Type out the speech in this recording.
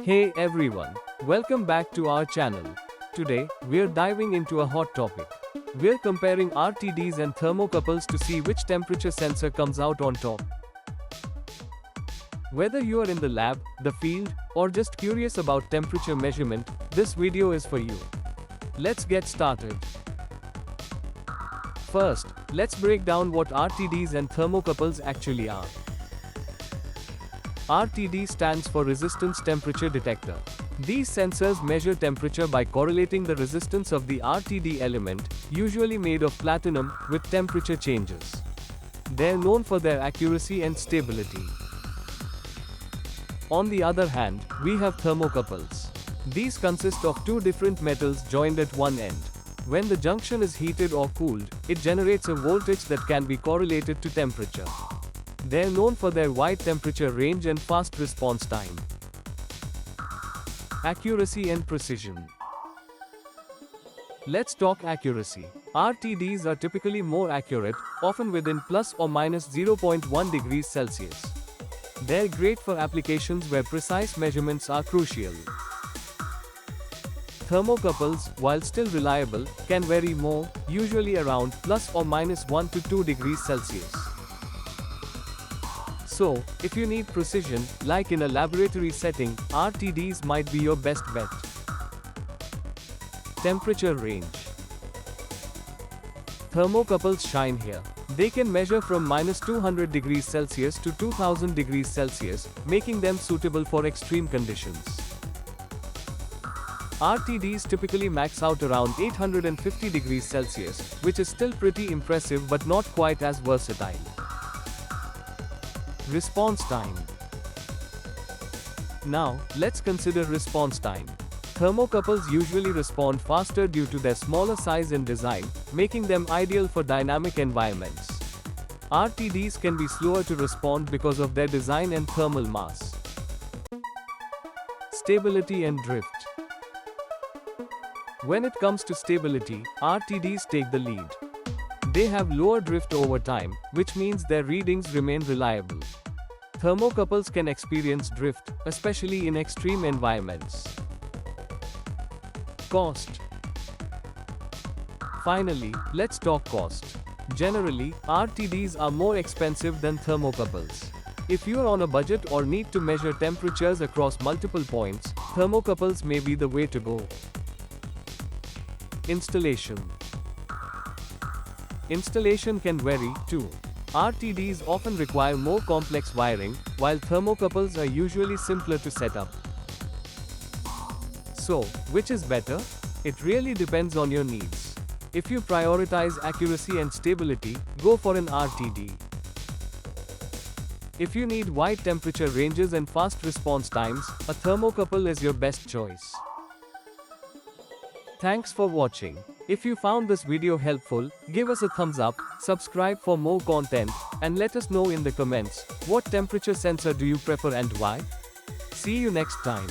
Hey everyone, welcome back to our channel. Today, we're diving into a hot topic. We're comparing RTDs and thermocouples to see which temperature sensor comes out on top. Whether you are in the lab, the field, or just curious about temperature measurement, this video is for you. Let's get started. First, let's break down what RTDs and thermocouples actually are. RTD stands for Resistance Temperature Detector. These sensors measure temperature by correlating the resistance of the RTD element, usually made of platinum, with temperature changes. They're known for their accuracy and stability. On the other hand, we have thermocouples. These consist of two different metals joined at one end. When the junction is heated or cooled, it generates a voltage that can be correlated to temperature. They're known for their wide temperature range and fast response time. Accuracy and precision. Let's talk accuracy. RTDs are typically more accurate, often within plus or minus 0.1 degrees Celsius. They're great for applications where precise measurements are crucial. Thermocouples, while still reliable, can vary more, usually around plus or minus 1 to 2 degrees Celsius. So, if you need precision, like in a laboratory setting, RTDs might be your best bet. Temperature range. Thermocouples shine here. They can measure from minus 200 degrees Celsius to 2000 degrees Celsius, making them suitable for extreme conditions. RTDs typically max out around 850 degrees Celsius, which is still pretty impressive but not quite as versatile. Response time. Now, let's consider response time. Thermocouples usually respond faster due to their smaller size and design, making them ideal for dynamic environments. RTDs can be slower to respond because of their design and thermal mass. Stability and drift. When it comes to stability, RTDs take the lead. They have lower drift over time, which means their readings remain reliable. Thermocouples can experience drift, especially in extreme environments. Cost. Finally, let's talk cost. Generally, RTDs are more expensive than thermocouples. If you're on a budget or need to measure temperatures across multiple points, thermocouples may be the way to go. Installation. Installation can vary, too. RTDs often require more complex wiring, while thermocouples are usually simpler to set up. So, which is better? It really depends on your needs. If you prioritize accuracy and stability, go for an RTD. If you need wide temperature ranges and fast response times, a thermocouple is your best choice. Thanks for watching. If you found this video helpful, give us a thumbs up, subscribe for more content, and let us know in the comments, what temperature sensor do you prefer and why? See you next time.